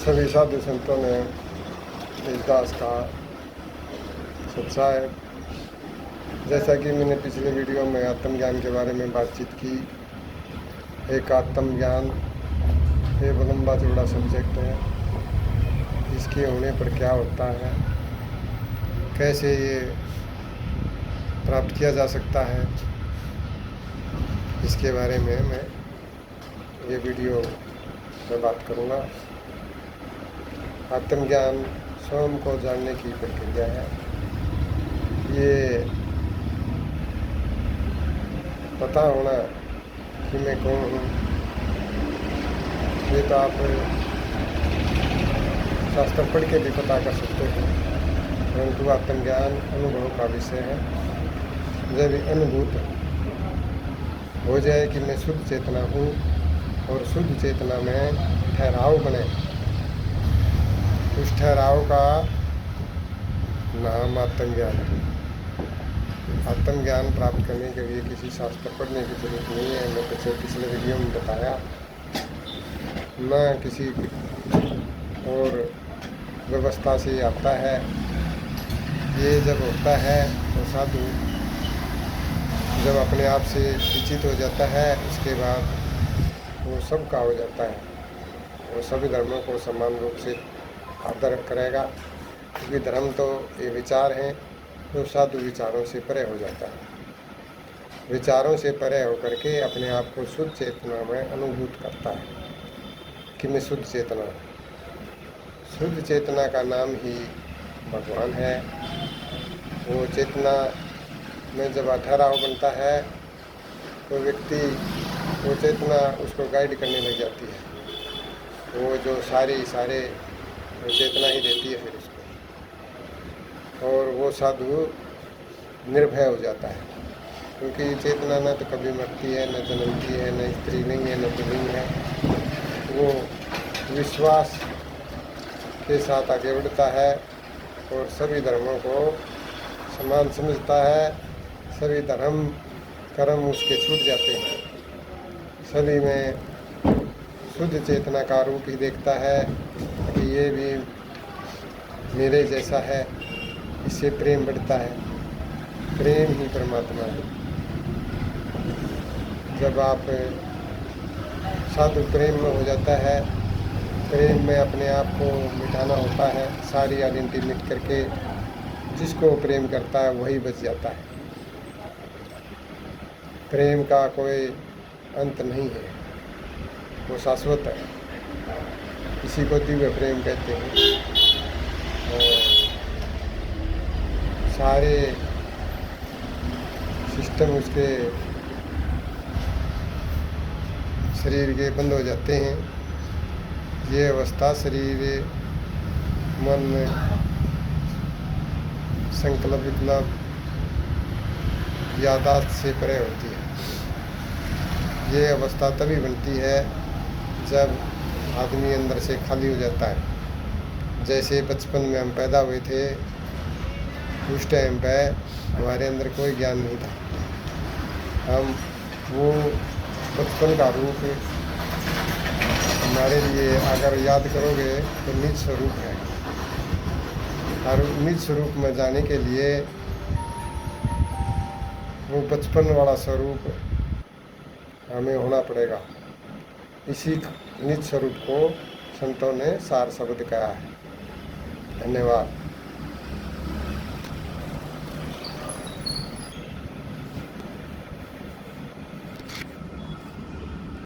सभी साधु संतों ने इस दास का सच्चा है। जैसा कि मैंने पिछले वीडियो में आत्मज्ञान के बारे में बातचीत की, एक आत्मज्ञान एक लंबा चौड़ा सब्जेक्ट है। इसके होने पर क्या होता है, कैसे ये प्राप्त किया जा सकता है, इसके बारे में मैं ये वीडियो में बात करूँगा। आत्मज्ञान स्वयं को जानने की प्रक्रिया है। ये पता होना कि मैं कौन हूँ, ये तो आप शास्त्र पढ़ के भी पता कर सकते हैं, परंतु आत्मज्ञान अनुभव का विषय है। जब अनुभूत हो जाए कि मैं शुद्ध चेतना हूँ और शुद्ध चेतना में ठहराव बने, उस ठहराव का नाम आत्मज्ञान है। आत्मज्ञान प्राप्त करने के लिए किसी शास्त्र पढ़ने की जरूरत नहीं है। मैं पिछले वीडियो में बताया, न किसी और व्यवस्था से आता है। ये जब होता है तो साधु जब अपने आप से विचित हो जाता है, उसके बाद वो सबका हो जाता है। वो सभी धर्मों को समान रूप से आदर करेगा, क्योंकि धर्म तो ये विचार हैं। तो साधु विचारों से परे हो जाता है। विचारों से परे होकर के अपने आप को शुद्ध चेतना में अनुभूत करता है कि मैं शुद्ध चेतना हूँ। शुद्ध चेतना का नाम ही भगवान है। वो चेतना में जब ठहराव बनता है तो व्यक्ति वो चेतना उसको गाइड करने लग जाती है। वो जो सारे वो चेतना ही देती है फिर उसको, और वो साधु निर्भय हो जाता है, क्योंकि चेतना न तो कभी मरती है, न जन्मती है, न स्त्री नहीं है, न पुल्लिंग है। वो विश्वास के साथ आगे बढ़ता है और सभी धर्मों को समान समझता है। सभी धर्म कर्म उसके छूट जाते हैं। सभी में शुद्ध चेतना का रूप ही देखता है कि ये भी मेरे जैसा है। इससे प्रेम बढ़ता है। प्रेम ही परमात्मा है। जब आप साधु प्रेम में हो जाता है, प्रेम में अपने आप को मिटाना होता है, सारी आइडेंटिटी मिट करके जिसको प्रेम करता है वही बच जाता है। प्रेम का कोई अंत नहीं है, वो शाश्वत है। इसी को दिव्य प्रेम कहते हैं। और सारे सिस्टम उसके शरीर के बंद हो जाते हैं। ये अवस्था शरीर मन संकल्प विकल्प यादाश्त से परे होती है। ये अवस्था तभी बनती है जब आदमी अंदर से खाली हो जाता है। जैसे बचपन में हम पैदा हुए थे, उस टाइम पे हमारे अंदर कोई ज्ञान नहीं था। हम वो बचपन का रूप हमारे लिए अगर याद करोगे तो निज स्वरूप है। और निज स्वरूप में जाने के लिए वो बचपन वाला स्वरूप हमें होना पड़ेगा। इसी निज स्वरूप को संतों ने सार शब्द कहा है। धन्यवाद।